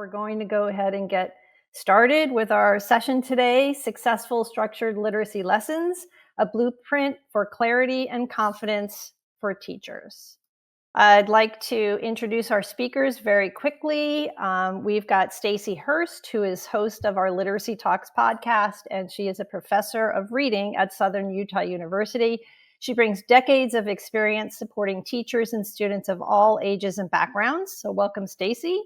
we're going to go ahead and get started with our session today, Successful Structured Literacy Lessons, a Blueprint for Clarity and Confidence for Teachers. I'd like to introduce our speakers very quickly. We've got Stacy Hurst, who is host of our Literacy Talks podcast, and she is a professor of reading at Southern Utah University. She brings decades of experience supporting teachers and students of all ages and backgrounds. So welcome, Stacy.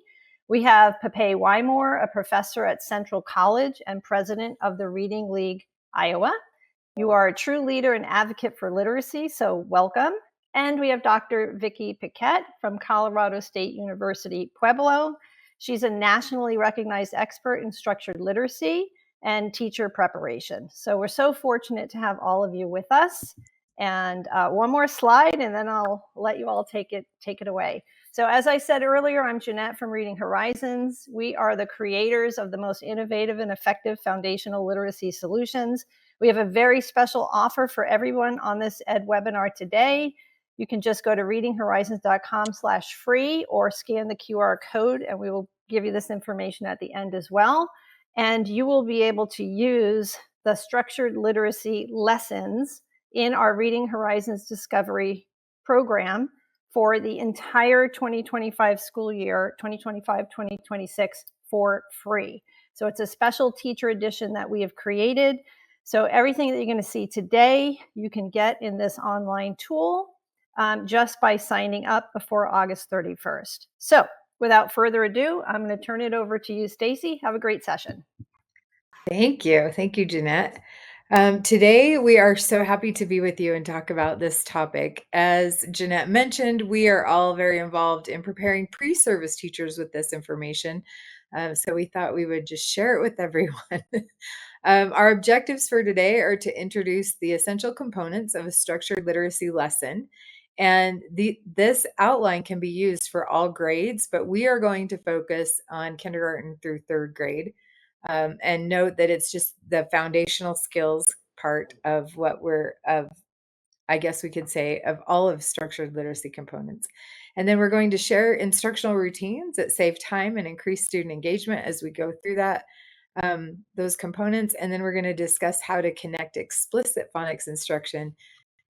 We have Pepe Wymore, a professor at Central College and president of the Reading League Iowa. You are a true leader and advocate for literacy, so welcome. And we have Dr. Vicki Paquette from Colorado State University, Pueblo. She's a nationally recognized expert in structured literacy and teacher preparation. So we're so fortunate to have all of you with us. And one more slide, and then I'll let you all take it away. So as I said earlier, I'm Jeanette from Reading Horizons. We are the creators of the most innovative and effective foundational literacy solutions. We have a very special offer for everyone on this edWebinar today. You can just go to readinghorizons.com/free or scan the QR code, and we will give you this information at the end as well. And you will be able to use the structured literacy lessons in our Reading Horizons Discovery program for the entire 2025 school year, 2025-2026, for free. So it's a special teacher edition that we have created. So everything that you're going to see today, you can get in this online tool just by signing up before August 31st. So without further ado, I'm going to turn it over to you, Stacy. Have a great session. Thank you. Thank you, Jeanette. Today, we are so happy to be with you and talk about this topic. As Jeanette mentioned, we are all very involved in preparing pre-service teachers with this information. So we thought we would just share it with everyone. Our objectives for today are to introduce the essential components of a structured literacy lesson. And this outline can be used for all grades, but we are going to focus on kindergarten through third grade. And note that it's just the foundational skills part of I guess we could say, of all of structured literacy components. And then we're going to share instructional routines that save time and increase student engagement as we go through those components. And then we're going to discuss how to connect explicit phonics instruction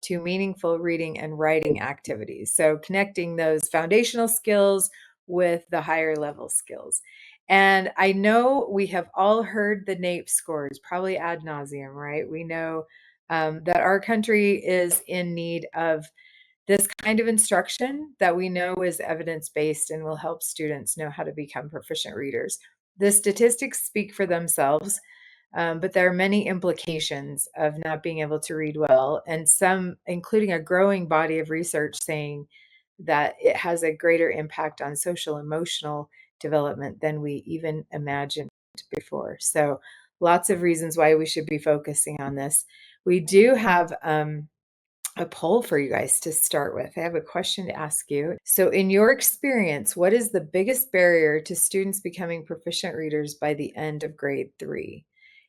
to meaningful reading and writing activities. So connecting those foundational skills with the higher level skills. And I know we have all heard the NAEP scores, probably ad nauseum, right? We know that our country is in need of this kind of instruction that we know is evidence-based and will help students know how to become proficient readers. The statistics speak for themselves, but there are many implications of not being able to read well, and some, including a growing body of research saying that it has a greater impact on social emotional development than we even imagined before. So lots of reasons why we should be focusing on this. We do have a poll for you guys to start with. I have a question to ask you. So in your experience, what is the biggest barrier to students becoming proficient readers by the end of grade 3?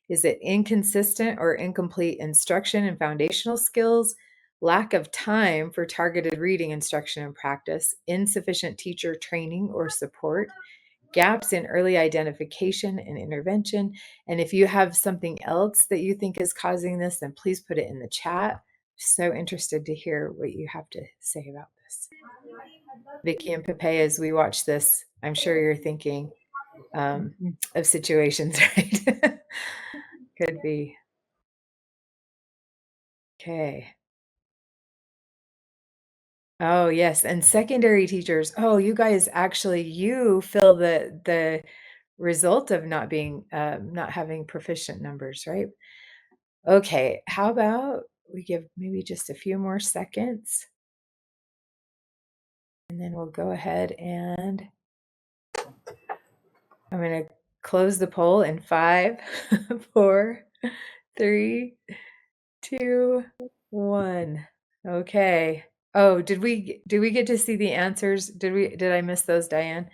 Is it inconsistent or incomplete instruction and foundational skills, lack of time for targeted reading instruction and practice, insufficient teacher training or support, gaps in early identification and intervention? And if you have something else that you think is causing this, then please put it in the chat. So interested to hear what you have to say about this. Vicki and Pepe, as we watch this, I'm sure you're thinking of situations, right? Could be. Okay. Oh, yes. And secondary teachers. Oh, you guys actually, you feel the result of not having proficient numbers, right? Okay. How about we give maybe just a few more seconds, and then we'll go ahead and I'm going to close the poll in 5, 4, 3, 2, 1. Okay. Oh, did we get to see the answers? Did I miss those, Diane?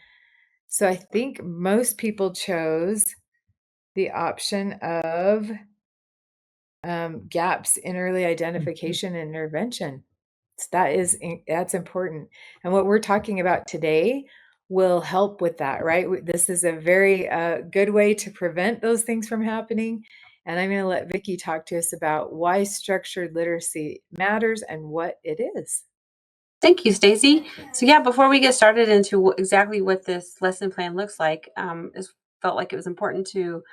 So I think most people chose the option of gaps in early identification and intervention. So that's important. And what we're talking about today will help with that, right? This is a very good way to prevent those things from happening. And I'm going to let Vicki talk to us about why structured literacy matters and what it is. Thank you, Stacy. So yeah, before we get started into exactly what this lesson plan looks like, it felt like it was important to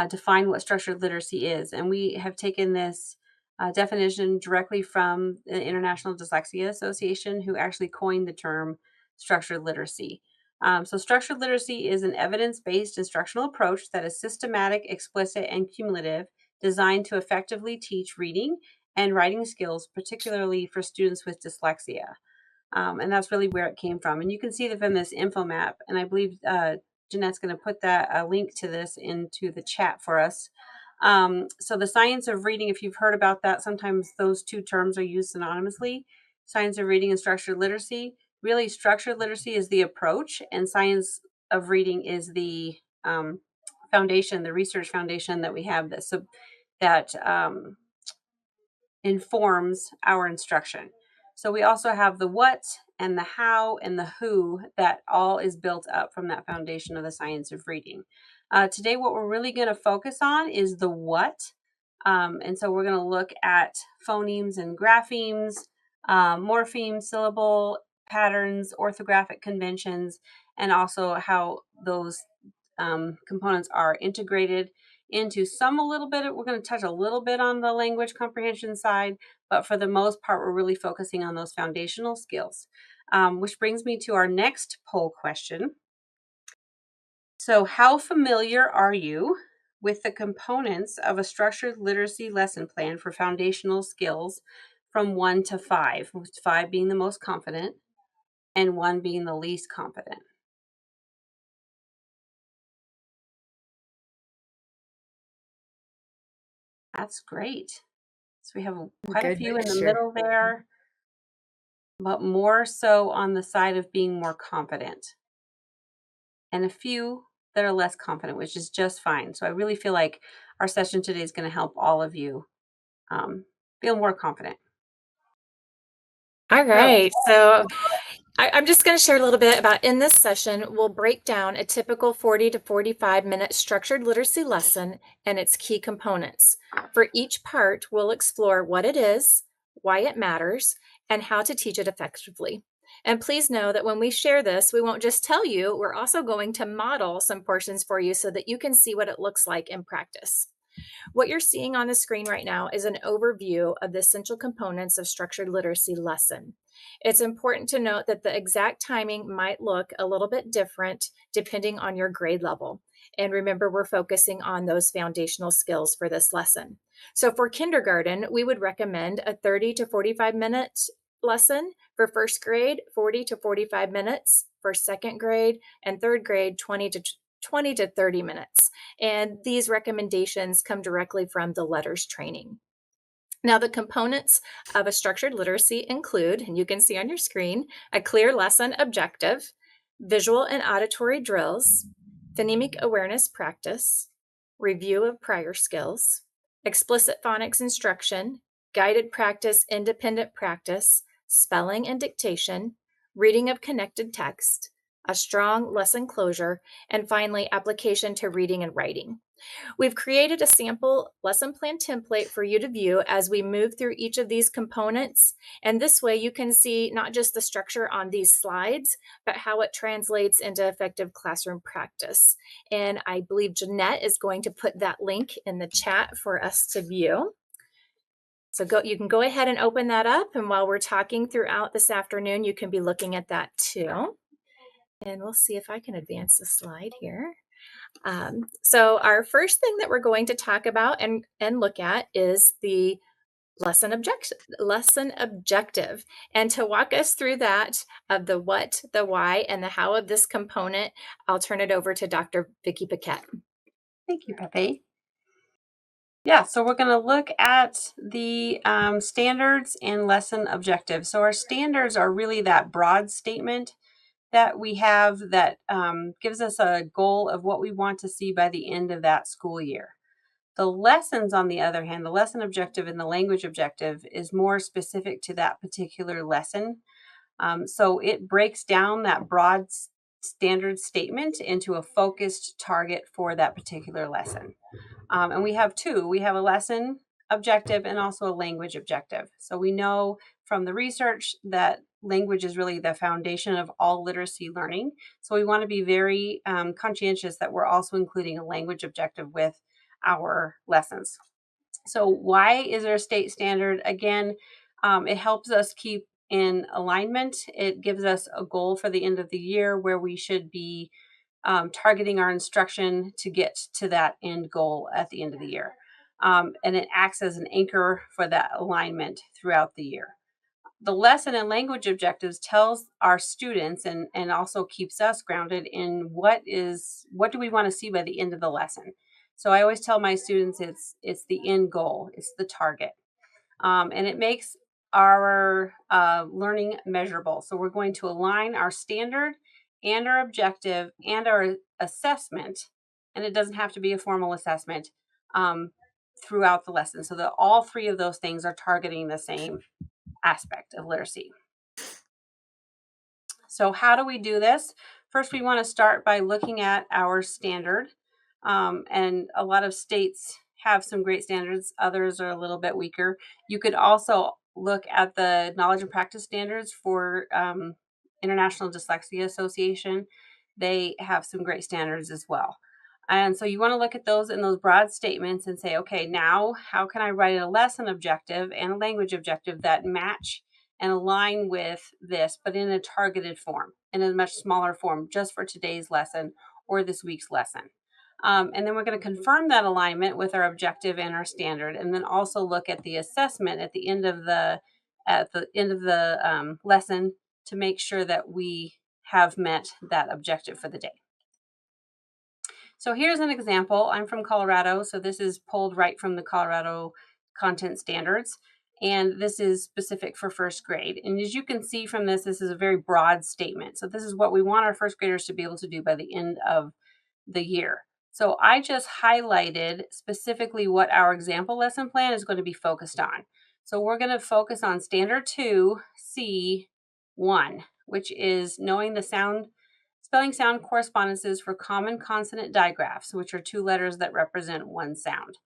define what structured literacy is. And we have taken this definition directly from the International Dyslexia Association, who actually coined the term structured literacy. So structured literacy is an evidence-based instructional approach that is systematic, explicit, and cumulative, designed to effectively teach reading and writing skills, particularly for students with dyslexia. And that's really where it came from. And you can see that from this info map. And I believe Jeanette's going to put that a link to this into the chat for us. So the science of reading, if you've heard about that, sometimes those two terms are used synonymously. Science of reading and structured literacy. Really, structured literacy is the approach, and science of reading is the foundation, the research foundation that we have that informs our instruction. So we also have the what and the how and the who that all is built up from that foundation of the science of reading. Today, what we're really going to focus on is the what. And so we're going to look at phonemes and graphemes, morphemes, syllable patterns, orthographic conventions, and also how those components are integrated into a little bit. We're going to touch a little bit on the language comprehension side, but for the most part, we're really focusing on those foundational skills. Which brings me to our next poll question. So how familiar are you with the components of a structured literacy lesson plan for foundational skills from 1 to 5, with 5 being the most confident and 1 being the least confident? That's great. So we have quite a few in the middle there, but more so on the side of being more confident, and a few that are less confident, which is just fine. So I really feel like our session today is going to help all of you feel more confident. All right. So I'm just going to share a little bit about, in this session, we'll break down a typical 40 to 45 minute structured literacy lesson and its key components. For each part, we'll explore what it is, why it matters, and how to teach it effectively. And please know that when we share this, we won't just tell you, we're also going to model some portions for you so that you can see what it looks like in practice. What you're seeing on the screen right now is an overview of the essential components of structured literacy lesson. It's important to note that the exact timing might look a little bit different depending on your grade level. And remember, we're focusing on those foundational skills for this lesson. So for kindergarten, we would recommend a 30 to 45 minute lesson. For first grade, 40 to 45 minutes. For second grade and third grade, 20 to 30 minutes. And these recommendations come directly from the LETRS training. Now, the components of a structured literacy include, and you can see on your screen, a clear lesson objective, visual and auditory drills, phonemic awareness practice, review of prior skills, explicit phonics instruction, guided practice, independent practice, spelling and dictation, reading of connected text, a strong lesson closure, and finally, application to reading and writing. We've created a sample lesson plan template for you to view as we move through each of these components. And this way you can see not just the structure on these slides, but how it translates into effective classroom practice. And I believe Jeanette is going to put that link in the chat for us to view. So you can go ahead and open that up. And while we're talking throughout this afternoon, you can be looking at that too. And we'll see if I can advance the slide here. So our first thing that we're going to talk about and look at is the lesson objective. And to walk us through that of the what, the why, and the how of this component, I'll turn it over to Dr. Vicki Paquette. Thank you, Pepe. Yeah, so we're going to look at the standards and lesson objectives. So our standards are really that broad statement that we have that gives us a goal of what we want to see by the end of that school year. The lessons, on the other hand, the lesson objective and the language objective is more specific to that particular lesson. So it breaks down that broad standard statement into a focused target for that particular lesson. And we have two. We have a lesson objective and also a language objective. So we know from the research that language is really the foundation of all literacy learning. So we want to be very conscientious that we're also including a language objective with our lessons. So why is there a state standard? Again, it helps us keep in alignment. It gives us a goal for the end of the year where we should be targeting our instruction to get to that end goal at the end of the year. And it acts as an anchor for that alignment throughout the year. The lesson and language objectives tells our students and also keeps us grounded in what do we want to see by the end of the lesson. So I always tell my students it's the end goal, it's the target. And it makes our learning measurable. So we're going to align our standard and our objective and our assessment, and it doesn't have to be a formal assessment, throughout the lesson. So that all three of those things are targeting the same aspect of literacy. So how do we do this? First, we want to start by looking at our standard. And a lot of states have some great standards. Others are a little bit weaker. You could also look at the knowledge and practice standards for International Dyslexia Association. They have some great standards as well. And so you want to look at those in those broad statements and say, okay, now how can I write a lesson objective and a language objective that match and align with this, but in a targeted form, in a much smaller form, just for today's lesson or this week's lesson. And then we're going to confirm that alignment with our objective and our standard, and then also look at the assessment at the end of the lesson to make sure that we have met that objective for the day. So here's an example. I'm from Colorado, so this is pulled right from the Colorado content standards, and this is specific for first grade. And as you can see from this, this is a very broad statement. So this is what we want our first graders to be able to do by the end of the year. So I just highlighted specifically what our example lesson plan is going to be focused on. So we're going to focus on Standard 2, C1, which is knowing the spelling sound correspondences for common consonant digraphs, which are two letters that represent one sound.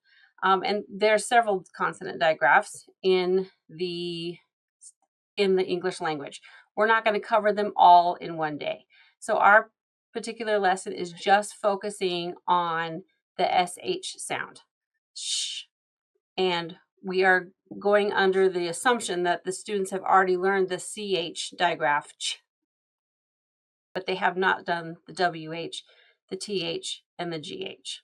And there are several consonant digraphs in the English language. We're not going to cover them all in one day. So our particular lesson is just focusing on the SH sound. Shh. And we are going under the assumption that the students have already learned the CH digraph, ch, but they have not done the WH, the TH, and the GH.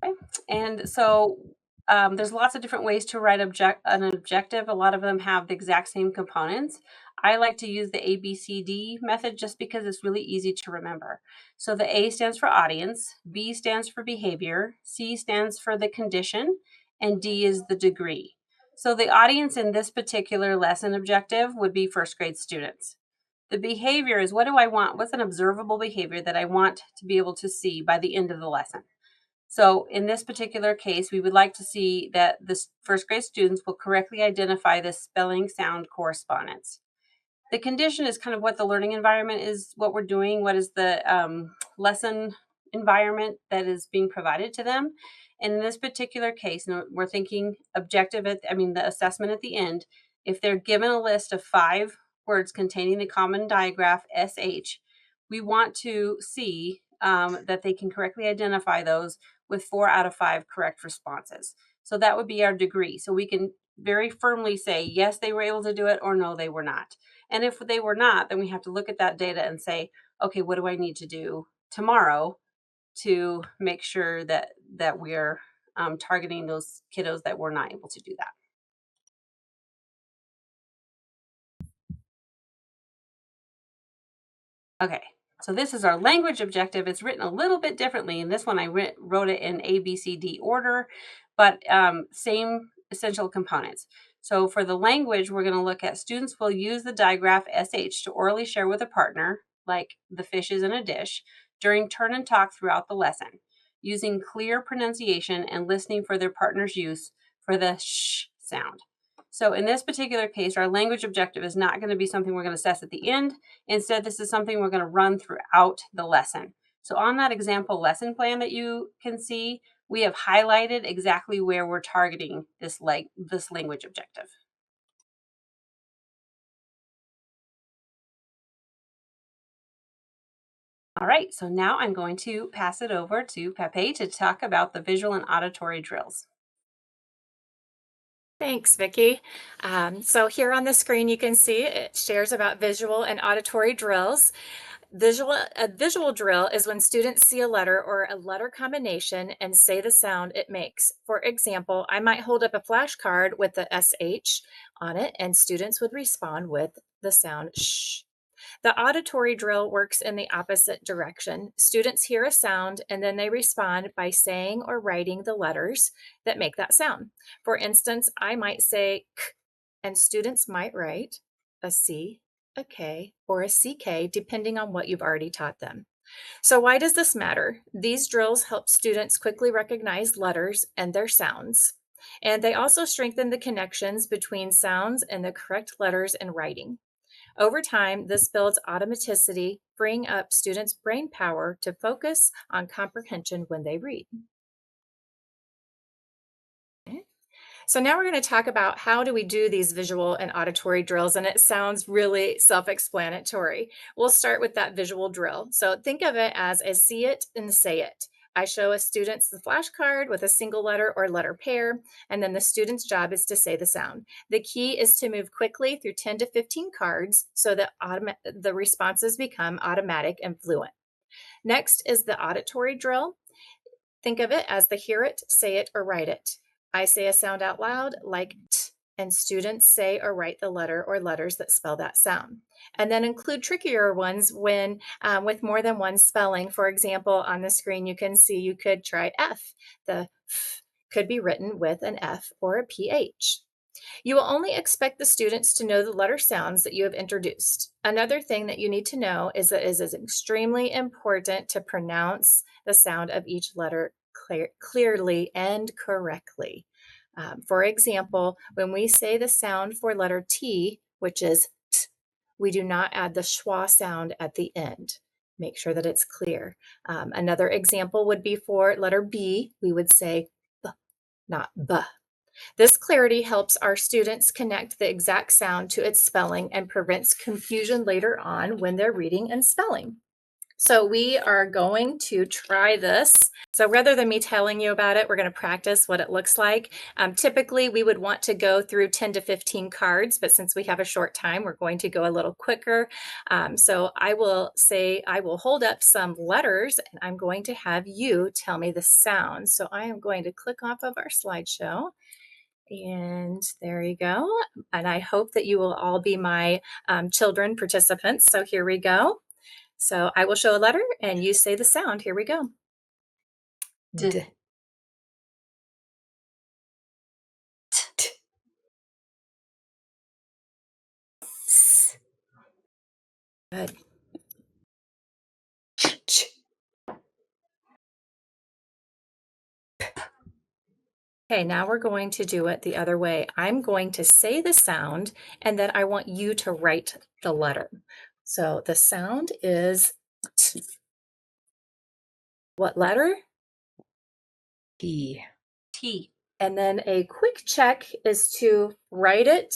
Okay. And so there's lots of different ways to write an objective. A lot of them have the exact same components. I like to use the ABCD method just because it's really easy to remember. So the A stands for audience, B stands for behavior, C stands for the condition, and D is the degree. So the audience in this particular lesson objective would be first grade students. The behavior is, what do I want? What's an observable behavior that I want to be able to see by the end of the lesson? So in this particular case, we would like to see that the first grade students will correctly identify the spelling sound correspondence. The condition is kind of what the learning environment is, what we're doing, what is the lesson environment that is being provided to them. And in this particular case, we're thinking objective, the assessment at the end. If they're given a list of 5 words containing the common digraph SH, we want to see that they can correctly identify those with 4 out of 5 correct responses. So that would be our degree. So we can very firmly say, yes, they were able to do it, or no, they were not. And if they were not, then we have to look at that data and say, okay, what do I need to do tomorrow to make sure that we're targeting those kiddos that were not able to do that. Okay, so this is our language objective. It's written a little bit differently. In this one, I wrote it in A, B, C, D order, but same essential components. So for the language, we're going to look at students will use the digraph SH to orally share with a partner, like the fish is in a dish, during turn and talk throughout the lesson, using clear pronunciation and listening for their partner's use for the sh sound. So in this particular case, our language objective is not going to be something we're going to assess at the end. Instead, this is something we're going to run throughout the lesson. So on that example lesson plan that you can see, we have highlighted exactly where we're targeting this language objective. All right, so now I'm going to pass it over to Pepe to talk about the visual and auditory drills. Thanks, Vicki. So here on the screen, you can see it shares about visual and auditory drills. A visual drill is when students see a letter or a letter combination and say the sound it makes. For example, I might hold up a flashcard with the SH on it, and students would respond with the sound sh. The auditory drill works in the opposite direction. Students hear a sound and then they respond by saying or writing the letters that make that sound. For instance, I might say k, and students might write a C, a K, or a CK, depending on what you've already taught them. So why does this matter? These drills help students quickly recognize letters and their sounds. And they also strengthen the connections between sounds and the correct letters in writing. Over time, this builds automaticity, freeing up students' brain power to focus on comprehension when they read. So now we're going to talk about how do we do these visual and auditory drills, and it sounds really self-explanatory. We'll start with that visual drill. So think of it as a see it and say it. I show a student the flashcard with a single letter or letter pair, and then the student's job is to say the sound. The key is to move quickly through 10 to 15 cards so that the responses become automatic and fluent. Next is the auditory drill. Think of it as the hear it, say it, or write it. I say a sound out loud like t, and students say or write the letter or letters that spell that sound. And then include trickier ones when with more than one spelling. For example, on the screen you can see you could try F. The F could be written with an F or a PH. You will only expect the students to know the letter sounds that you have introduced. Another thing that you need to know is that it is extremely important to pronounce the sound of each letter clearly and correctly. For example, when we say the sound for letter T, which is t, we do not add the schwa sound at the end. Make sure that it's clear. Another example would be for letter B, we would say b, not b. This clarity helps our students connect the exact sound to its spelling and prevents confusion later on when they're reading and spelling. So we are going to try this. So rather than me telling you about it, we're going to practice what it looks like. Typically, we would want to go through 10 to 15 cards, but since we have a short time, we're going to go a little quicker. So I will hold up some letters and I'm going to have you tell me the sound. So I am going to click off of our slideshow. And there you go. And I hope that you will all be my children participants. So here we go. So I will show a letter and you say the sound. Here we go. D. D. T. S. Good. Ch. Okay, now we're going to do it the other way. I'm going to say the sound and then I want you to write the letter. So the sound is T. What letter? T. T. And then a quick check is to write it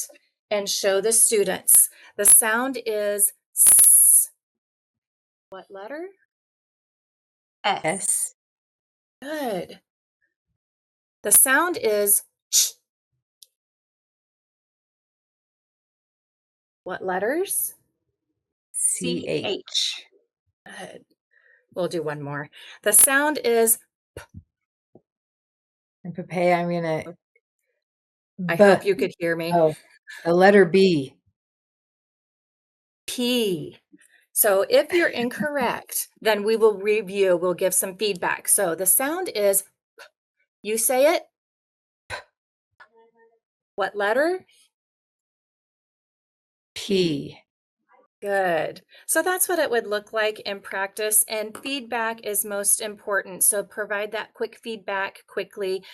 and show the students. The sound is S. What letter? S. S. Good. The sound is Ch. What letters? CH. Good. We'll do one more. The sound is And Pepe, I'm gonna. I hope you could hear me. Oh, the letter B. P. So if you're incorrect, then we will review, we'll give some feedback. So the sound is P. You say it. P. What letter? P. Good. So that's what it would look like in practice, and feedback is most important. So provide that quick feedback quickly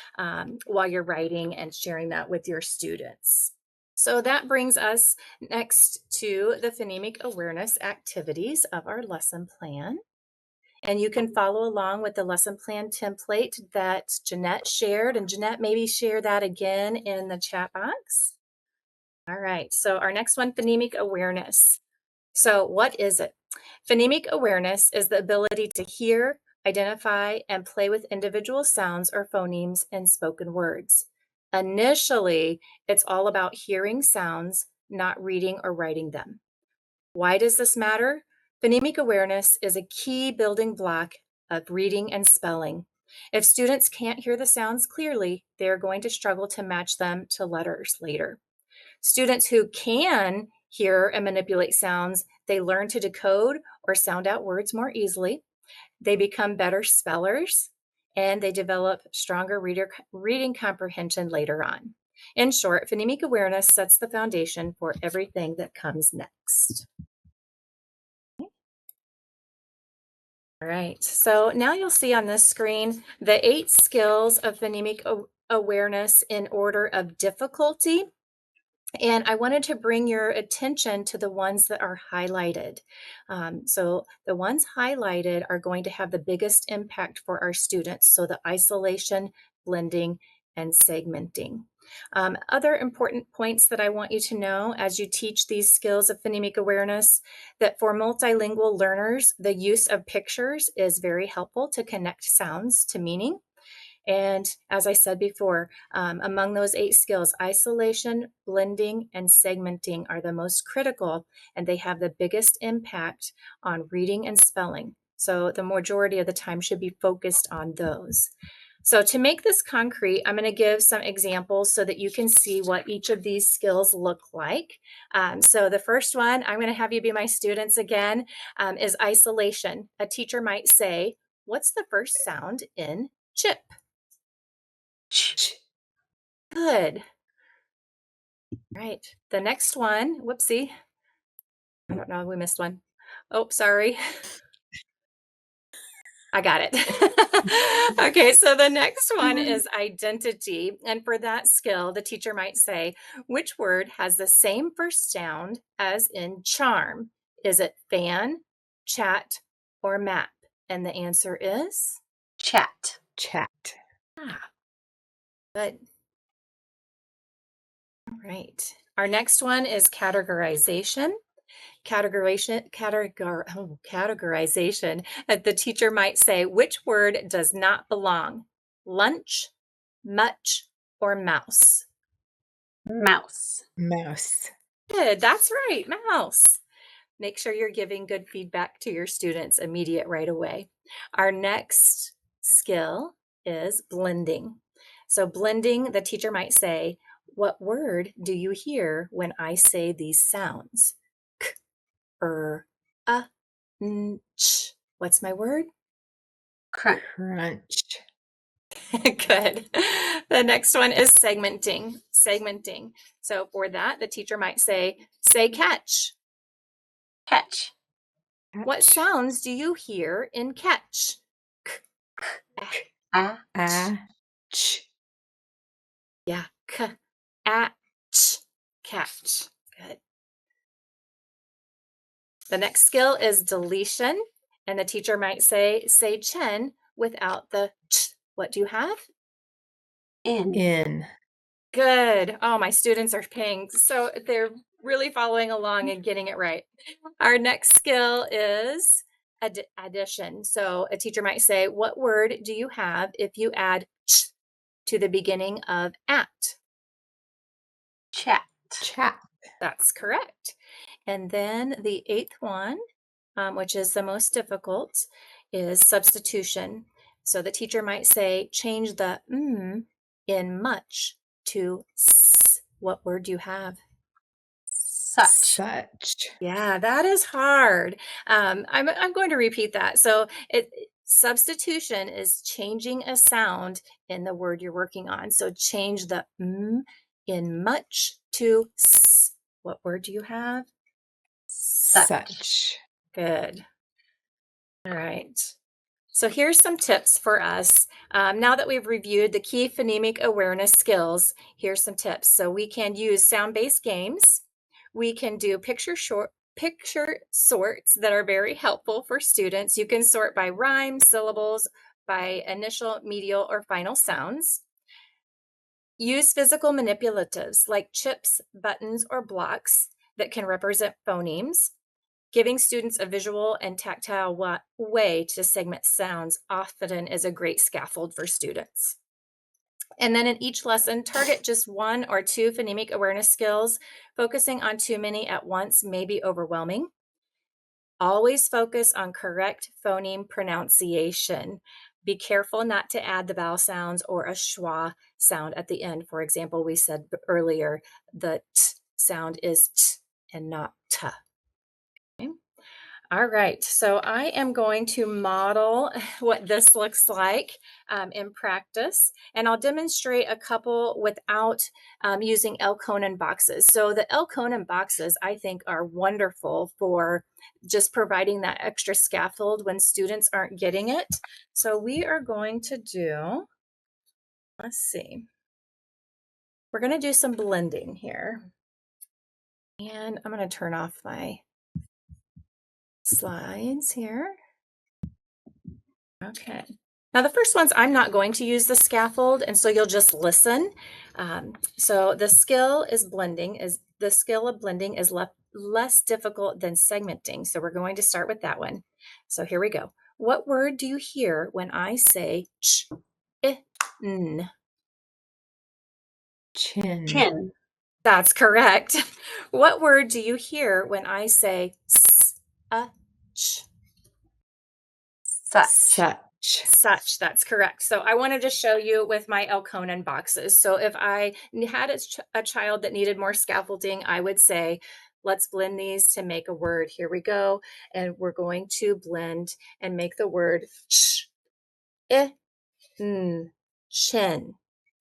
while you're writing and sharing that with your students. So that brings us next to the phonemic awareness activities of our lesson plan. And you can follow along with the lesson plan template that Jeanette shared. And Jeanette, maybe share that again in the chat box. All right, so our next one, phonemic awareness. So what is it? Phonemic awareness is the ability to hear, identify, and play with individual sounds or phonemes in spoken words. Initially, it's all about hearing sounds, not reading or writing them. Why does this matter? Phonemic awareness is a key building block of reading and spelling. If students can't hear the sounds clearly, they are going to struggle to match them to letters later. Students who can hear and manipulate sounds, they learn to decode or sound out words more easily. They become better spellers, and they develop stronger reading comprehension later on. In short, phonemic awareness sets the foundation for everything that comes next. All right, so now you'll see on this screen the 8 skills of phonemic awareness in order of difficulty. And I wanted to bring your attention to the ones that are highlighted. So the ones highlighted are going to have the biggest impact for our students. So the isolation, blending, and segmenting. Other important points that I want you to know as you teach these skills of phonemic awareness, that for multilingual learners, the use of pictures is very helpful to connect sounds to meaning. And as I said before, among those 8 skills, isolation, blending, and segmenting are the most critical, and they have the biggest impact on reading and spelling. So the majority of the time should be focused on those. So to make this concrete, I'm going to give some examples so that you can see what each of these skills look like. So the first one, I'm going to have you be my students again, is isolation. A teacher might say, what's the first sound in chip? Good. Right. The next one, whoopsie. I don't know, we missed one. Oh, sorry. I got it. Okay, so the next one is identity. And for that skill, the teacher might say, which word has the same first sound as in charm? Is it fan, chat, or map? And the answer is? Chat. Chat. Ah, good. All right. Our next one is categorization. Categorization. The teacher might say, which word does not belong? Lunch, much, or mouse? Mouse. Mouse. Good, that's right, mouse. Make sure you're giving good feedback to your students immediate right away. Our next skill is blending. So blending, the teacher might say, what word do you hear when I say these sounds? K, ch. What's my word? Crunch. Crunch. Good. The next one is segmenting. Segmenting. So for that, the teacher might say catch. Catch. What sounds do you hear in catch? Ch. Yeah. K, a, ch. Catch. Good. The next skill is deletion. And the teacher might say chen without the ch. What do you have? In. Good. Oh, my students are paying. So they're really following along and getting it right. Our next skill is addition. So a teacher might say, what word do you have if you add ch to the beginning of at? Chat. Chat. That's correct. And then the 8th one, which is the most difficult, is substitution. So the teacher might say, change the in much to s. What word do you have? Such. Yeah, that is hard. I'm going to repeat that. So substitution is changing a sound in the word you're working on. So change the in much to s. What word do you have? Such. Good. All right. So here's some tips for us. Now that we've reviewed the key phonemic awareness skills, here's some tips. So we can use sound-based games. We can do picture sorts that are very helpful for students. You can sort by rhyme, syllables, by initial, medial, or final sounds. Use physical manipulatives like chips, buttons, or blocks that can represent phonemes. Giving students a visual and tactile way to segment sounds often is a great scaffold for students. And then in each lesson, target just 1 or 2 phonemic awareness skills. Focusing on too many at once may be overwhelming. Always focus on correct phoneme pronunciation. Be careful not to add the vowel sounds or a schwa sound at the end. For example, we said earlier the t sound is t and not t. Okay. All right, so I am going to model what this looks like in practice, and I'll demonstrate a couple without using L. Conan boxes. So the L. Conan boxes, I think, are wonderful for just providing that extra scaffold when students aren't getting it. So we are going to do, let's see, we're going to do some blending here. And I'm going to turn off my slides here. Okay. Now the first ones, I'm not going to use the scaffold, and so you'll just listen. So the skill of blending is less difficult than segmenting. So we're going to start with that one. So here we go. What word do you hear when I say ch, I, n? Chin. Chin. That's correct. What word do you hear when I say s, ch? Such. Such, that's correct. So I wanted to show you with my L. Conan boxes. So if I had a child that needed more scaffolding, I would say, let's blend these to make a word. Here we go. And we're going to blend and make the word ch, I, n, chin.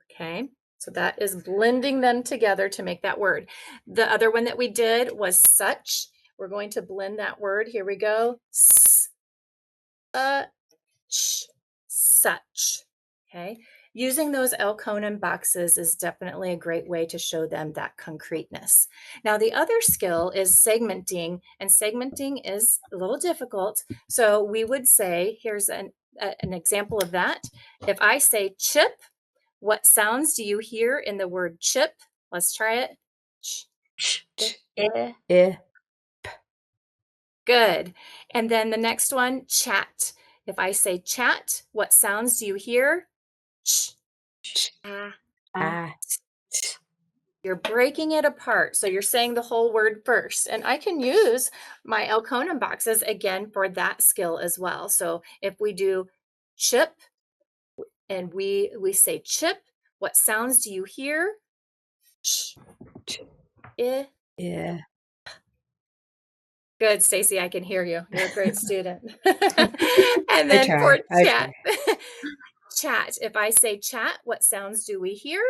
Okay. So that is blending them together to make that word. The other one that we did was such. We're going to blend that word. Here we go. S, such. Okay. Using those L. Conan boxes is definitely a great way to show them that concreteness. Now, the other skill is segmenting, and segmenting is a little difficult. So we would say, here's an example of that. If I say chip, what sounds do you hear in the word chip? Let's try it. Ch, I. Good. And then the next one, chat. If I say chat, what sounds do you hear? Ch, Ah. You're breaking it apart. So you're saying the whole word first. And I can use my L. Conan boxes again for that skill as well. So if we do chip and we say chip, what sounds do you hear? Ch, I. Yeah. Good, Stacy, I can hear you. You're a great student. And then for chat, chat. If I say chat, what sounds do we hear?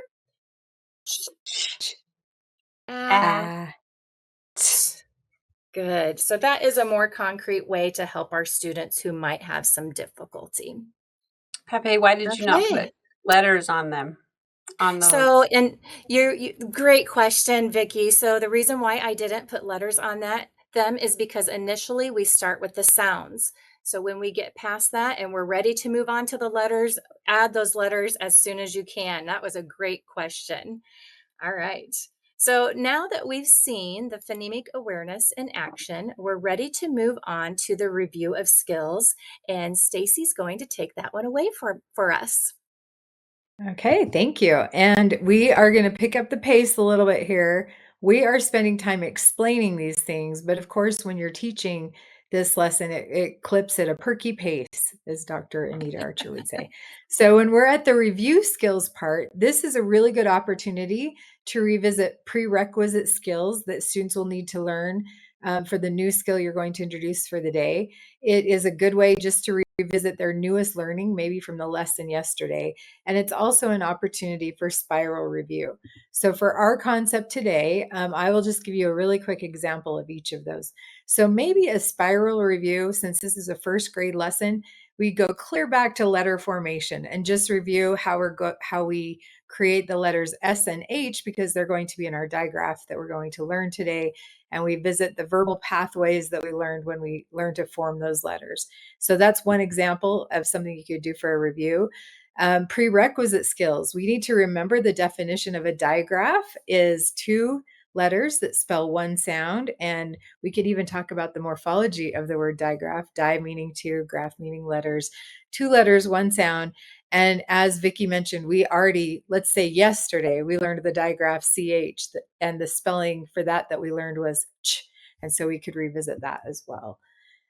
Good. So that is a more concrete way to help our students who might have some difficulty. Pepe, why did you not put letters on them? On those? So, and you great question, Vicki. So the reason why I didn't put letters on them is because initially we start with the sounds. So when we get past that and we're ready to move on to the letters, add those letters as soon as you can. That was a great question. All right. So now that we've seen the phonemic awareness in action, we're ready to move on to the review of skills. And Stacy's going to take that one away for us. Okay, thank you. And we are going to pick up the pace a little bit here. We are spending time explaining these things, but of course, when you're teaching this lesson, it clips at a perky pace, as Dr. Anita Archer would say. So when we're at the review skills part, this is a really good opportunity to revisit prerequisite skills that students will need to learn for the new skill you're going to introduce for the day. It is a good way just to revisit their newest learning, maybe from the lesson yesterday. And it's also an opportunity for spiral review. So for our concept today, I will just give you a really quick example of each of those. So maybe a spiral review, since this is a first grade lesson, we go clear back to letter formation and just review how we create the letters S and H, because they're going to be in our digraph that we're going to learn today. And we visit the verbal pathways that we learned when we learned to form those letters. So that's one example of something you could do for a review. Prerequisite skills. We need to remember the definition of a digraph is 2 letters that spell one sound. And we could even talk about the morphology of the word digraph, di meaning 2, graph meaning letters, 2 letters, 1 sound. And as Vicki mentioned, we already, let's say yesterday, we learned the digraph CH, and the spelling for that we learned was ch. And so we could revisit that as well.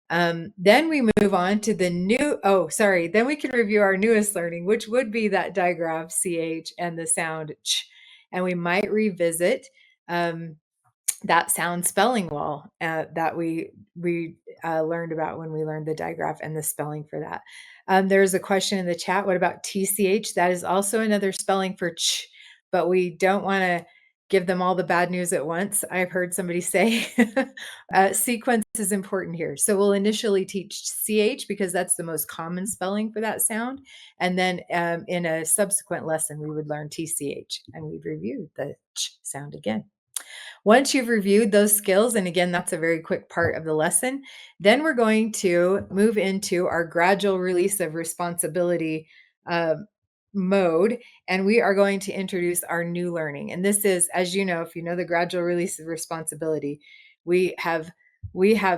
Then we move on to the then we can review our newest learning, which would be that digraph CH and the sound ch. And we might revisit that sound spelling wall that we learned about when we learned the digraph and the spelling for that. There's a question in the chat. What about TCH? That is also another spelling for ch, but we don't want to give them all the bad news at once. I've heard somebody say sequence is important here. So we'll initially teach CH because that's the most common spelling for that sound. And then in a subsequent lesson, we would learn TCH, and we'd review the ch sound again. Once you've reviewed those skills, and again, that's a very quick part of the lesson, then we're going to move into our gradual release of responsibility mode, and we are going to introduce our new learning. And this is, as you know, if you know the gradual release of responsibility, we have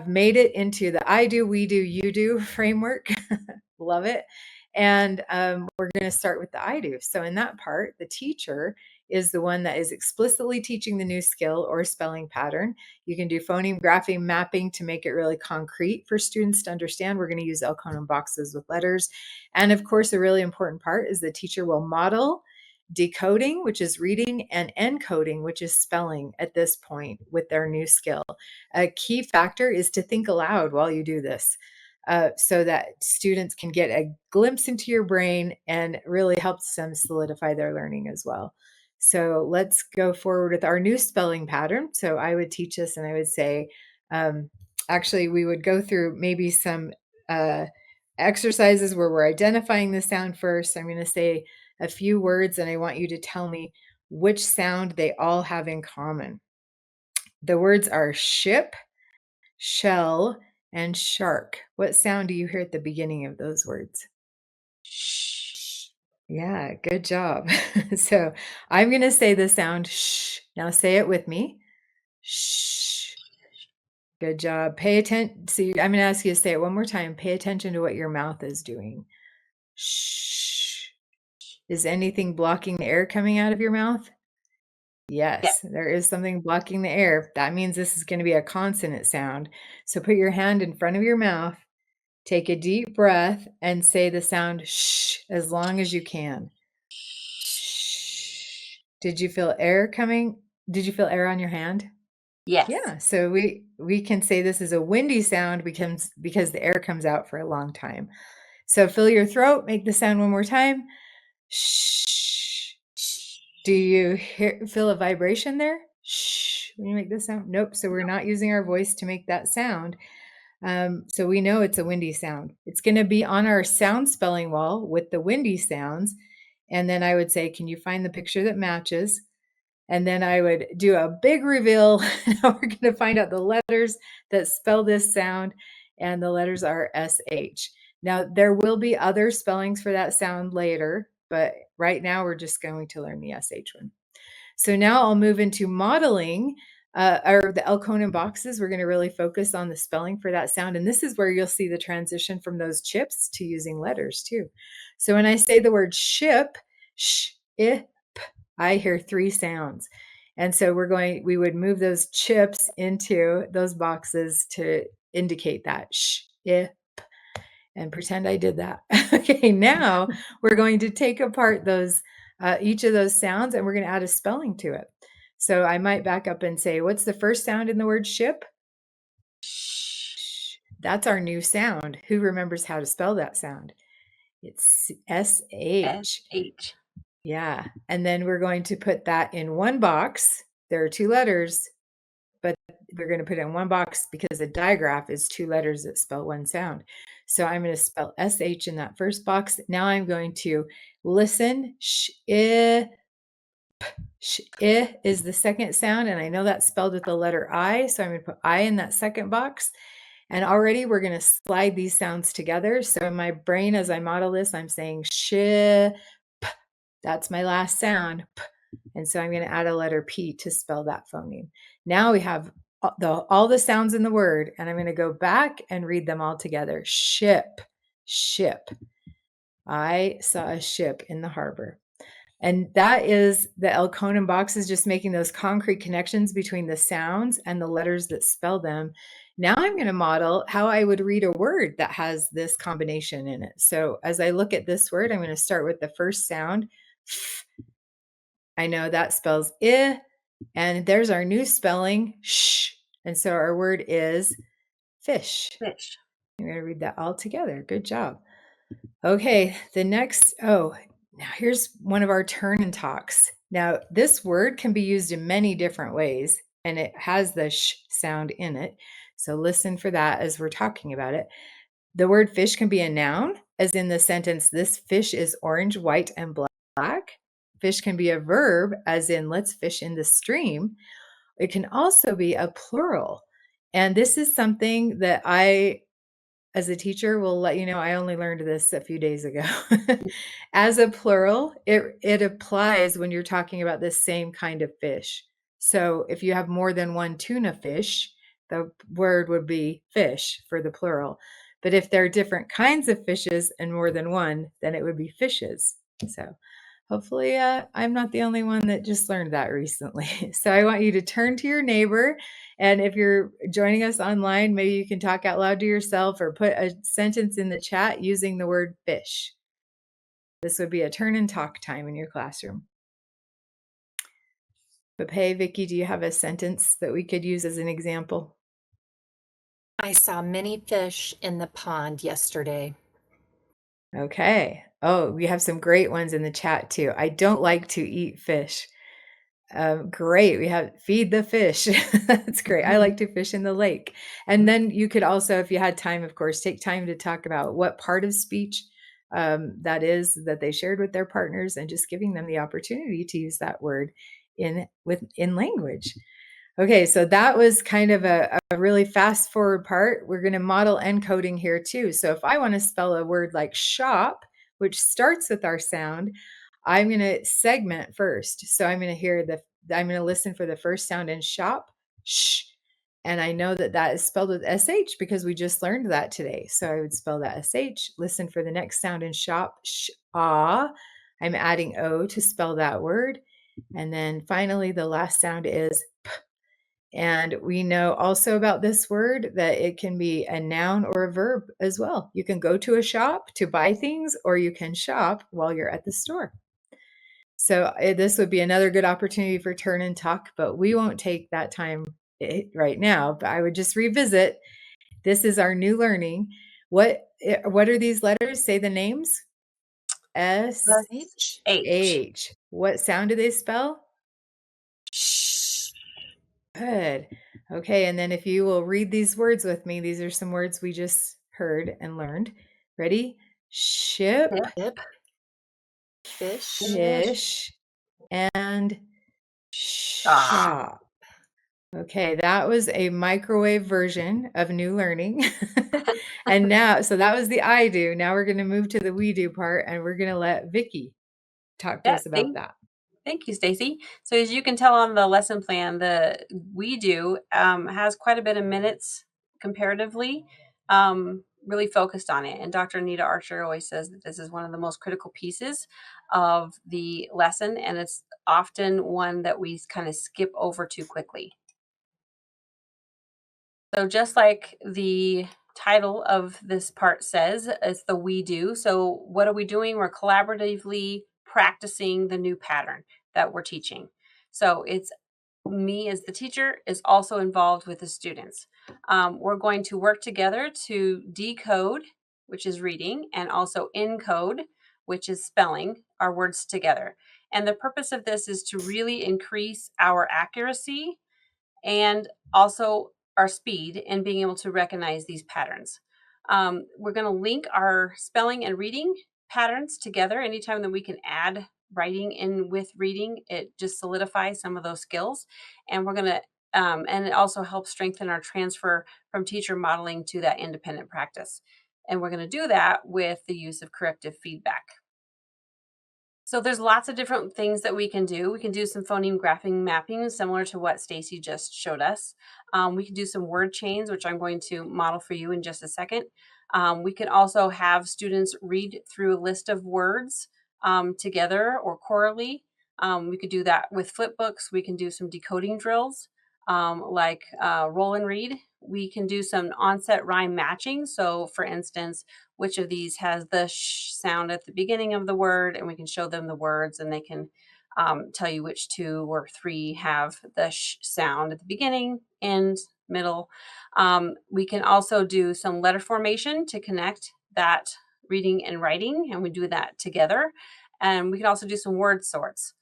made it into the I do, we do, you do framework. Love it. And we're going to start with the I do. So in that part, the teacher is the one that is explicitly teaching the new skill or spelling pattern. You can do phoneme, grapheme, mapping to make it really concrete for students to understand. We're going to use Elkonin boxes with letters. And of course, a really important part is the teacher will model decoding, which is reading, and encoding, which is spelling at this point with their new skill. A key factor is to think aloud while you do this. So that students can get a glimpse into your brain and really helps them solidify their learning as well. So let's go forward with our new spelling pattern. So I would teach this, and I would say, actually, we would go through maybe some exercises where we're identifying the sound first. I'm going to say a few words, and I want you to tell me which sound they all have in common. The words are ship, shell, and shark. What sound do you hear at the beginning of those words? Shh. Yeah, good job. So I'm going to say the sound shh. Now say it with me. Shh. Good job. Pay attention. See, I'm going to ask you to say it one more time. Pay attention to what your mouth is doing. Shh. Is anything blocking the air coming out of your mouth? Yes, there is something blocking the air. That means this is going to be a consonant sound. So put your hand in front of your mouth, take a deep breath, and say the sound shh as long as you can. Shh. Did you feel air coming? Did you feel air on your hand? Yes. Yeah, so we can say this is a windy sound because the air comes out for a long time. So fill your throat, make the sound one more time. Shh. Do you feel a vibration there? Shh. When you make this sound? Nope. So we're not using our voice to make that sound. So we know it's a windy sound. It's going to be on our sound spelling wall with the windy sounds. And then I would say, can you find the picture that matches? And then I would do a big reveal. Now we're going to find out the letters that spell this sound. And the letters are SH. Now, there will be other spellings for that sound later, but right now we're just going to learn the SH one. So now I'll move into modeling or the Elkonin boxes. We're going to really focus on the spelling for that sound. And this is where you'll see the transition from those chips to using letters too. So when I say the word ship, sh, I, p, I hear 3 sounds. And so we would move those chips into those boxes to indicate that sh, I, p, and pretend I did that. Okay, now we're going to take apart those each of those sounds, and we're going to add a spelling to it. So I might back up and say, what's the first sound in the word ship? Shh. That's our new sound. Who remembers how to spell that sound? It's SH. SH. Yeah. And then we're going to put that in one box. There are 2 letters, but we're going to put it in one box because a digraph is two letters that spell one sound. So I'm going to spell SH in that first box. Now I'm going to listen. Sh-I is the second sound, and I know that's spelled with the letter I, so I'm going to put I in that second box. And already we're going to slide these sounds together. So in my brain, as I model this, I'm saying sh, p. That's my last sound. P. And so I'm going to add a letter P to spell that phoneme. Now we have all the sounds in the word, and I'm going to go back and read them all together. Ship, ship. I saw a ship in the harbor. And that is the Elkonin box, is just making those concrete connections between the sounds and the letters that spell them. Now I'm going to model how I would read a word that has this combination in it. So as I look at this word, I'm going to start with the first sound. I know that spells I, and there's our new spelling, sh. And so our word is fish. Fish. I'm going to read that all together. Good job. Okay, the next, now here's one of our turn and talks. Now, this word can be used in many different ways, and it has the sh sound in it. So listen for that as we're talking about it. The word fish can be a noun, as in the sentence, this fish is orange, white, and black. Fish can be a verb, as in, let's fish in the stream. It can also be a plural. And this is something that I, as a teacher, will let you know, I only learned this a few days ago. As a plural, it applies when you're talking about the same kind of fish. So if you have more than one tuna fish, the word would be fish for the plural. But if there are different kinds of fishes and more than one, then it would be fishes. So hopefully I'm not the only one that just learned that recently. So I want you to turn to your neighbor. And if you're joining us online, maybe you can talk out loud to yourself or put a sentence in the chat using the word fish. This would be a turn and talk time in your classroom. But hey, Vicki, do you have a sentence that we could use as an example? I saw many fish in the pond yesterday. Okay. Oh, we have some great ones in the chat too. I don't like to eat fish. Great. We have feed the fish. That's great. I like to fish in the lake. And then you could also, if you had time, of course, take time to talk about what part of speech that is that they shared with their partners, and just giving them the opportunity to use that word in language. Okay, so that was kind of a really fast forward part. We're going to model encoding here too. So if I want to spell a word like shop, which starts with our sound, I'm going to segment first. So I'm going to I'm going to listen for the first sound in shop, sh. And I know that that is spelled with SH because we just learned that today. So I would spell that SH, listen for the next sound in shop, sh, ah. I'm adding O to spell that word. And then finally, the last sound is p. And we know also about this word that it can be a noun or a verb as well. You can go to a shop to buy things, or you can shop while you're at the store. So this would be another good opportunity for turn and talk, but we won't take that time right now. But I would just revisit. This is our new learning. What are these letters? Say the names. S-H. What sound do they spell? Shh. Good. Okay, and then if you will read these words with me, these are some words we just heard and learned. Ready? Ship, fish, and shop. Okay, that was a microwave version of new learning. And now, so that was the I do. Now we're going to move to the we do part, and we're going to let Vicki talk to us about that. Thank you, Stacy. So as you can tell on the lesson plan, the we do has quite a bit of minutes comparatively, really focused on it. And Dr. Anita Archer always says that this is one of the most critical pieces of the lesson, and it's often one that we kind of skip over too quickly. So just like the title of this part says, it's the we do. So what are we doing? We're collaboratively practicing the new pattern that we're teaching. So it's me as the teacher is also involved with the students. We're going to work together to decode, which is reading, and also encode, which is spelling our words together. And the purpose of this is to really increase our accuracy and also our speed in being able to recognize these patterns. We're going to link our spelling and reading patterns together. Anytime that we can add writing in with reading, it just solidifies some of those skills. And we're going to, and it also helps strengthen our transfer from teacher modeling to that independent practice. And we're going to do that with the use of corrective feedback. So there's lots of different things that we can do. We can do some phoneme graphing mapping, similar to what Stacy just showed us. We can do some word chains, which I'm going to model for you in just a second. We can also have students read through a list of words together or chorally. We could do that with flip books. We can do some decoding drills like roll and read. We can do some onset rhyme matching. So for instance, which of these has the sh sound at the beginning of the word, and we can show them the words and they can tell you which 2 or 3 have the sh sound at the beginning, end, middle. We can also do some letter formation to connect that reading and writing, and we do that together. And we can also do some word sorts.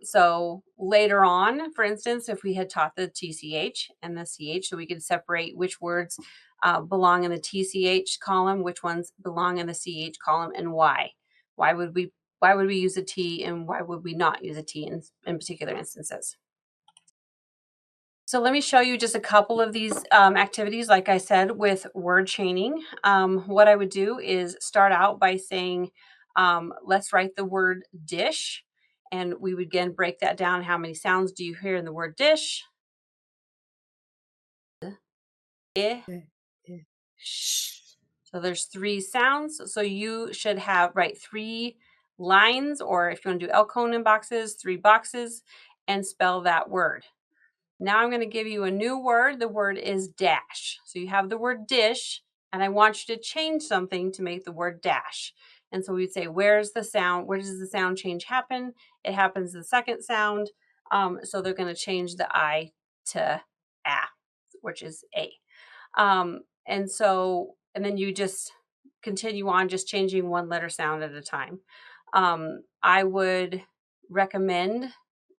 So later on, for instance, if we had taught the TCH and the CH, so we could separate which words belong in the TCH column, which ones belong in the CH column, and why. Why would we use a T and why would we not use a T in particular instances? So let me show you just a couple of these activities, like I said, with word chaining. What I would do is start out by saying, let's write the word dish. And we would again break that down. How many sounds do you hear in the word dish? I, sh. So there's 3 sounds. So you should write 3 lines, or if you want to do Elkonin boxes, 3 boxes, and spell that word. Now I'm going to give you a new word. The word is dash. So you have the word dish, and I want you to change something to make the word dash. And so we'd say, where's the sound? Where does the sound change happen? It happens the second sound. So they're going to change the I to A, which is A. And then you just continue on just changing 1 letter sound at a time. I would recommend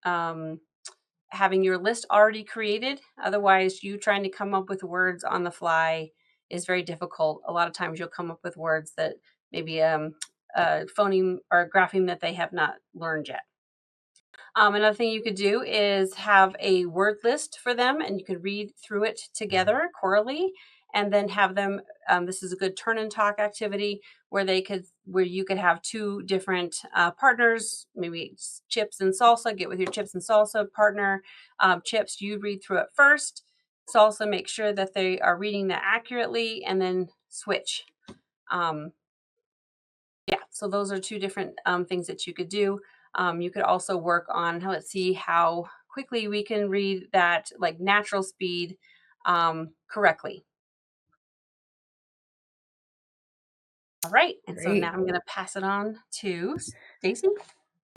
having your list already created. Otherwise, you trying to come up with words on the fly is very difficult. A lot of times you'll come up with words that maybe a phoneme or a grapheme that they have not learned yet. Another thing you could do is have a word list for them, and you could read through it together chorally, and then have them, this is a good turn and talk activity where you could have 2 different partners, maybe chips and salsa, get with your chips and salsa partner. Chips, you read through it first. Salsa, make sure that they are reading that accurately, and then switch. Yeah, so those are 2 different things that you could do. You could also work on, let's see how quickly we can read that, like natural speed, correctly. All right, and so now I'm going to pass it on to Stacy.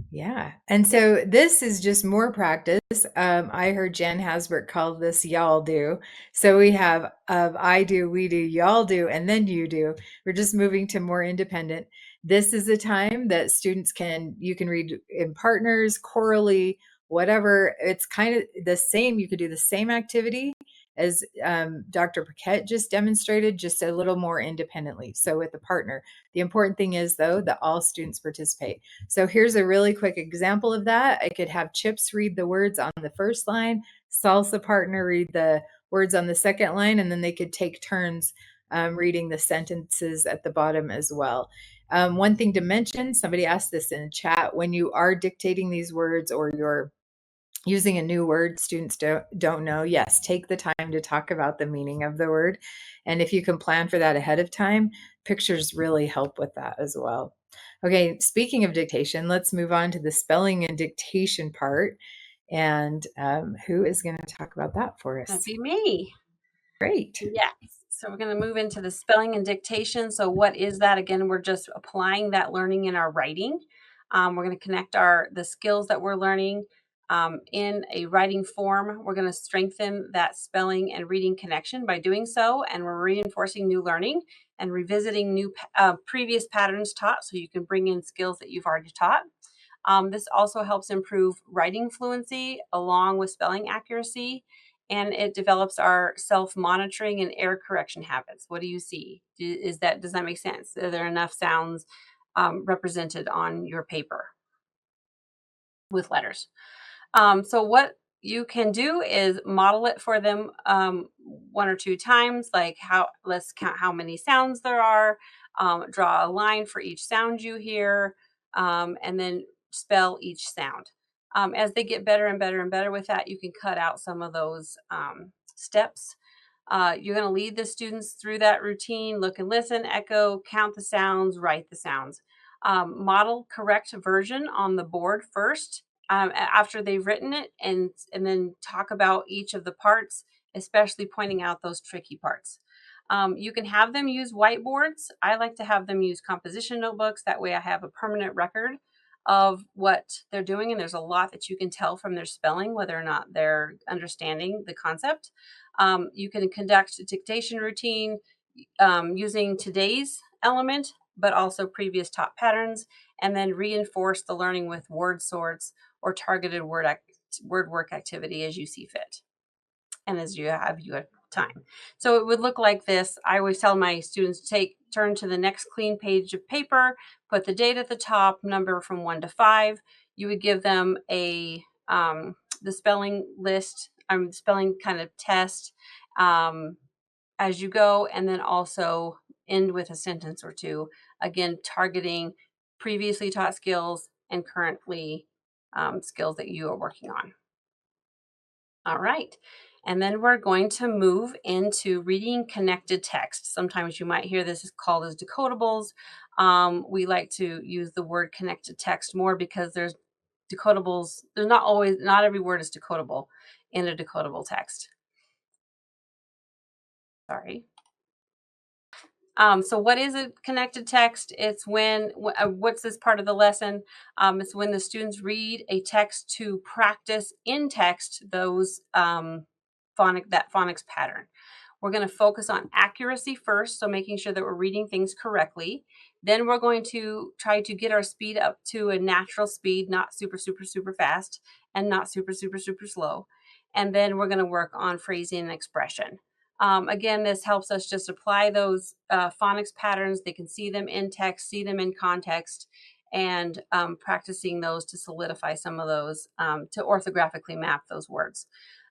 Yeah. And so this is just more practice. I heard Jan Hasbrook call this y'all do. So we have I do, we do, y'all do, and then you do. We're just moving to more independent. This is a time that students you can read in partners, chorally, whatever. It's kind of the same. You could do the same activity as Dr. Paquette just demonstrated, just a little more independently. So with a partner, the important thing is though that all students participate. So here's a really quick example of that. I could have Chips read the words on the first line, Salsa partner read the words on the second line, and then they could take turns reading the sentences at the bottom as well. One thing to mention, somebody asked this in chat, when you are dictating these words or you're using a new word students don't know, yes, take the time to talk about the meaning of the word. And if you can plan for that ahead of time, pictures really help with that as well. Okay, speaking of dictation, let's move on to the spelling and dictation part. And who is going to talk about that for us? That'd be me. Great. Yes. So we're going to move into the spelling and dictation. So what is that? Again, we're just applying that learning in our writing. We're going to connect the skills that we're learning in a writing form. We're going to strengthen that spelling and reading connection by doing so, and we're reinforcing new learning and revisiting new previous patterns taught, so you can bring in skills that you've already taught. This also helps improve writing fluency along with spelling accuracy, and it develops our self-monitoring and error correction habits. What do you see? Does that make sense? Are there enough sounds represented on your paper with letters? So what you can do is model it for them 1 or 2 times, like let's count how many sounds there are, draw a line for each sound you hear, and then spell each sound. As they get better and better and better with that, you can cut out some of those steps. You're going to lead the students through that routine, look and listen, echo, count the sounds, write the sounds. Model correct version on the board first, after they've written it, and then talk about each of the parts, especially pointing out those tricky parts. You can have them use whiteboards. I like to have them use composition notebooks. That way I have a permanent record of what they're doing, and there's a lot that you can tell from their spelling whether or not they're understanding the concept. You can conduct a dictation routine using today's element, but also previous taught patterns, and then reinforce the learning with word sorts or targeted word work activity as you see fit and as you have time. So it would look like this. I always tell my students to turn to the next clean page of paper, put the date at the top, number from 1 to 5. You would give them the spelling list, spelling kind of test as you go, and then also end with a sentence or two, again targeting previously taught skills and currently skills that you are working on. All right. And then we're going to move into reading connected text. Sometimes you might hear this is called as decodables. We like to use the word connected text more because there's decodables. There's not every word is decodable in a decodable text. Sorry. So what is a connected text? It's what's this part of the lesson? It's when the students read a text to practice in text those phonics pattern. We're going to focus on accuracy first, so making sure that we're reading things correctly. Then we're going to try to get our speed up to a natural speed, not super, super, super fast, and not super, super, super slow. And then we're going to work on phrasing and expression. Again, this helps us just apply those phonics patterns. They can see them in text, see them in context, and practicing those to solidify some of those, to orthographically map those words.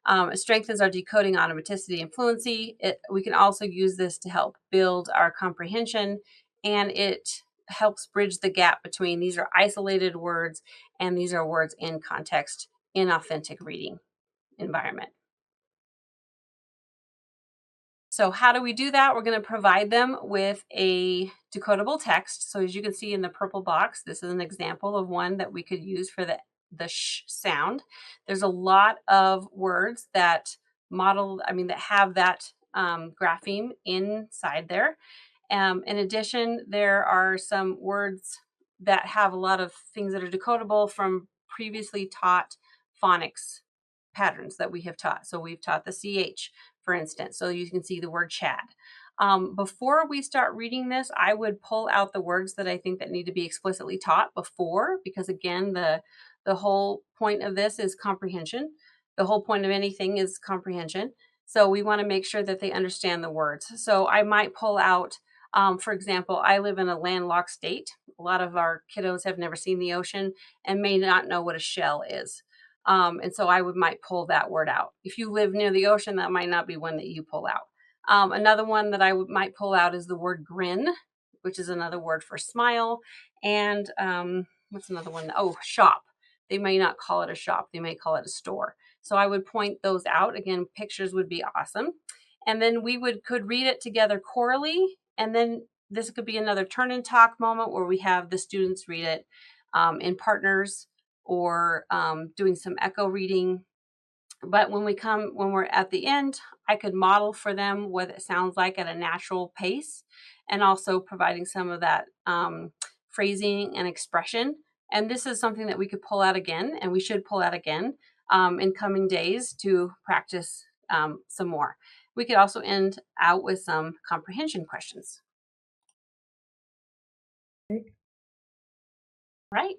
It strengthens our decoding automaticity and fluency. We can also use this to help build our comprehension, and it helps bridge the gap between these are isolated words and these are words in context in authentic reading environment. So how do we do that? We're going to provide them with a decodable text. So as you can see in the purple box, this is an example of one that we could use for the sh sound. There's a lot of words that have that grapheme inside there. In addition, there are some words that have a lot of things that are decodable from previously taught phonics patterns that we have taught. So we've taught the CH, for instance, so you can see the word Chad. Before we start reading this, I would pull out the words that I think that need to be explicitly taught before, because again, the whole point of this is comprehension. The whole point of anything is comprehension. So we want to make sure that they understand the words. So I might pull out, for example, I live in a landlocked state. A lot of our kiddos have never seen the ocean and may not know what a shell is. And so I might pull that word out. If you live near the ocean, that might not be one that you pull out. Another one that I might pull out is the word grin, which is another word for smile. And what's another one? Oh, shop. They may not call it a shop. They may call it a store. So I would point those out. Again, pictures would be awesome. And then we could read it together chorally. And then this could be another turn and talk moment where we have the students read it in partners, or doing some echo reading. But when we're at the end, I could model for them what it sounds like at a natural pace, and also providing some of that phrasing and expression. And this is something that we could pull out again, and we should pull out again in coming days to practice some more. We could also end out with some comprehension questions. Right.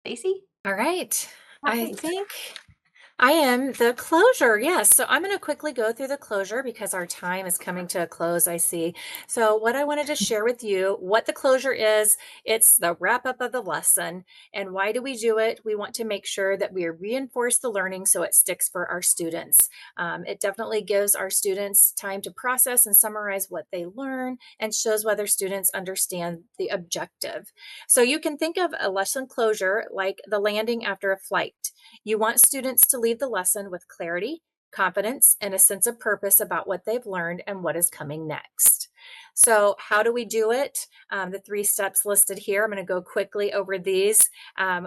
Stacy? All right. I think I am the closure. Yes. So I'm going to quickly go through the closure because our time is coming to a close, I see. So what I wanted to share with you, what the closure is, it's the wrap up of the lesson. And why do we do it? We want to make sure that we reinforce the learning so it sticks for our students. It definitely gives our students time to process and summarize what they learn and shows whether students understand the objective. So you can think of a lesson closure like the landing after a flight. You want students to leave the lesson with clarity, confidence, and a sense of purpose about what they've learned and what is coming next. So how do we do it? The 3 steps listed here. I'm going to go quickly over these.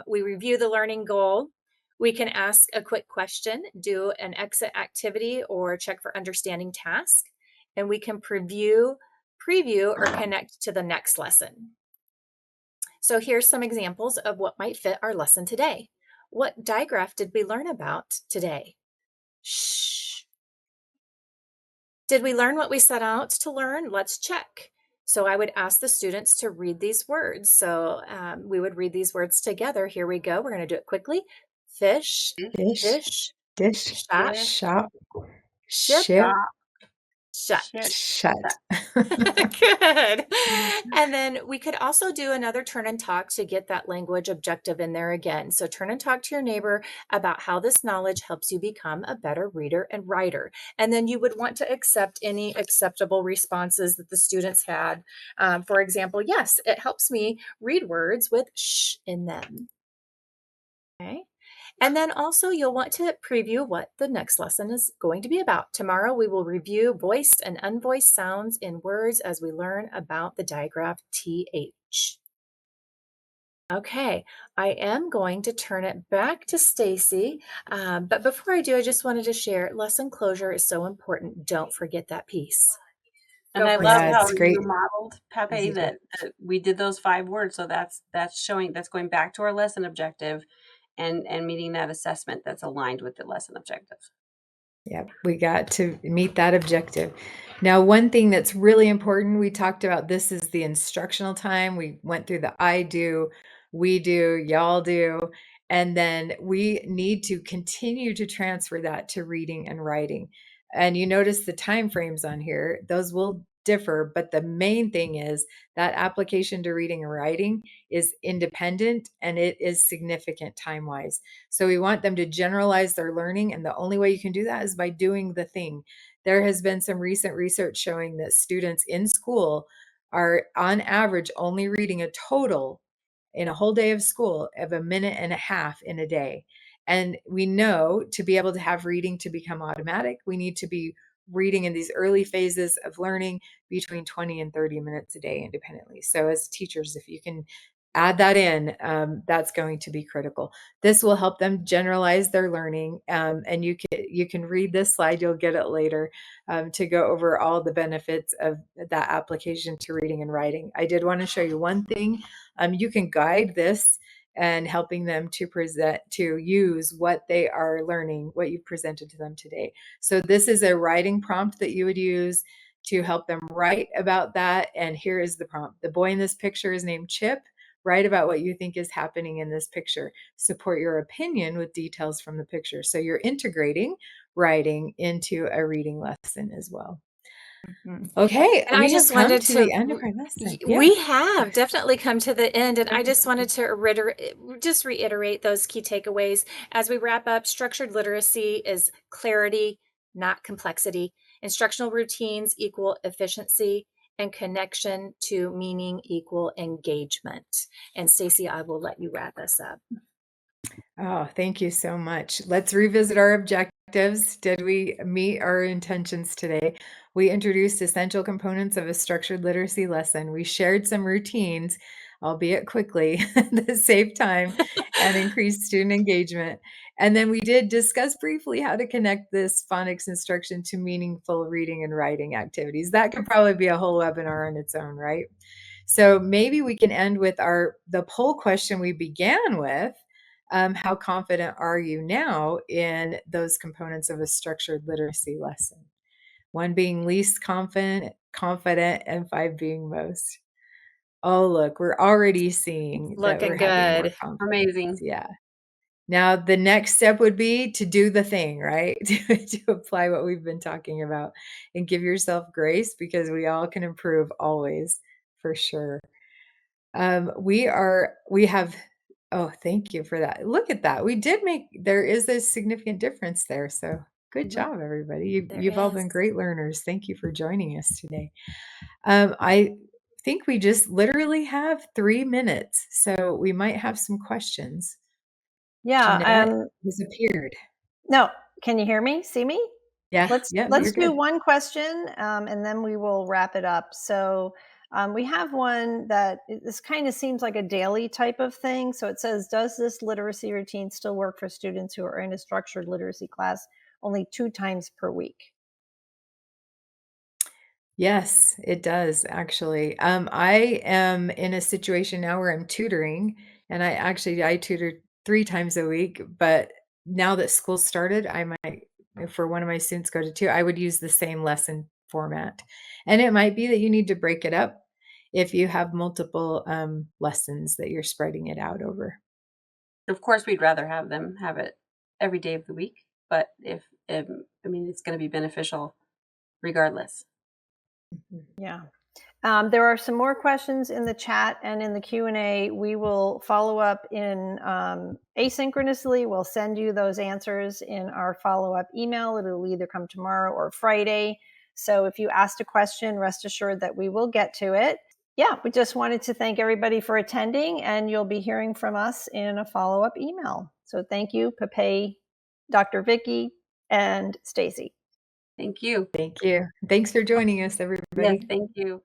We review the learning goal. We can ask a quick question, do an exit activity, or check for understanding task. And we can preview, or connect to the next lesson. So here's some examples of what might fit our lesson today. What digraph did we learn about today? Shh. Did we learn what we set out to learn? Let's check. So I would ask the students to read these words. So we would read these words together. Here we go. We're going to do it quickly. Fish, Dish, dish, dish, shop, Dish, shop, ship, ship, shut. ship, shut. Good. And then we could also do another turn and talk to get that language objective in there again. So turn and talk to your neighbor about how this knowledge helps you become a better reader and writer. And then you would want to accept any acceptable responses that the students had. For example, yes, it helps me read words with sh in them. Okay. And then also you'll want to preview what the next lesson is going to be about. Tomorrow we will review voiced and unvoiced sounds in words as we learn about the digraph TH. Okay, I am going to turn it back to Stacy. But before I do, I just wanted to share lesson closure is so important. Don't forget that piece. And I for it, love Yeah, how it's Stacy. great. you modeled, Pepe, that we did those 5 words. So that's showing, that's going back to our lesson objective and meeting that assessment that's aligned with the lesson objective. Yep, we got to meet that objective. Now, one thing that's really important, we talked about this is the instructional time. We went through the I do, we do, y'all do, and then we need to continue to transfer that to reading and writing. And you notice the time frames on here, those will differ, but the main thing is that application to reading and writing is independent and it is significant time-wise. So we want them to generalize their learning. And the only way you can do that is by doing the thing. There has been some recent research showing that students in school are on average only reading a total in a whole day of school of a minute and a half in a day. And we know to be able to have reading to become automatic, we need to be reading in these early phases of learning between 20 and 30 minutes a day independently. So as teachers, if you can add that in, that's going to be critical. This will help them generalize their learning. And you can read this slide, you'll get it later, to go over all the benefits of that application to reading and writing. I did want to show you one thing. You can guide this and helping them to use what they are learning, what you've presented to them today. So this is a writing prompt that you would use to help them write about that. And here is the prompt. The boy in this picture is named Chip. Write about what you think is happening in this picture. Support your opinion with details from the picture. So you're integrating writing into a reading lesson as well. Okay, And I we have just come wanted to the end of our lesson. we Yeah. have definitely come to the end, and I just wanted to reiterate those key takeaways. As we wrap up, structured literacy is clarity, not complexity. Instructional routines equal efficiency, and connection to meaning equal engagement. And Stacy, I will let you wrap us up. Oh, thank you so much. Let's revisit our objectives. Did we meet our intentions today? We introduced essential components of a structured literacy lesson. We shared some routines, albeit quickly, that save time and increase student engagement. And then we did discuss briefly how to connect this phonics instruction to meaningful reading and writing activities. That could probably be a whole webinar on its own, right? So maybe we can end with the poll question we began with. How confident are you now in those components of a structured literacy lesson? 1 being least confident, and 5 being most. Oh, look, we're already seeing that we're Looking having more good. confidence. Amazing. Yeah. Now, the next step would be to do the thing, right? To apply what we've been talking about and give yourself grace, because we all can improve always, for sure. We have, oh, thank you for that. Look at that. There is a significant difference there. So good job, everybody. You've all been great learners. Thank you for joining us today. I think we just literally have 3 minutes, so we might have some questions. Yeah. Jeanette has appeared. No, can you hear me? See me? Yeah. Let's You're do good. one question, and then we will wrap it up. So we have one that this kind of seems like a daily type of thing. So it says, does this literacy routine still work for students who are in a structured literacy class only 2 times per week? Yes, it does actually. I am in a situation now where I'm tutoring, and I tutor 3 times a week, but now that school started, I might, for one of my students go to 2, I would use the same lesson format. And it might be that you need to break it up if you have multiple lessons that you're spreading it out over. Of course, we'd rather have them have it every day of the week, but I mean, it's going to be beneficial regardless. Yeah. There are some more questions in the chat and in the Q&A. We will follow up in asynchronously. We'll send you those answers in our follow-up email. It'll either come tomorrow or Friday. So if you asked a question, rest assured that we will get to it. Yeah, we just wanted to thank everybody for attending, and you'll be hearing from us in a follow-up email. So thank you, Pepe, Dr. Vicky, and Stacy. Thank you. Thank you. Thanks for joining us, everybody. Yes, thank you.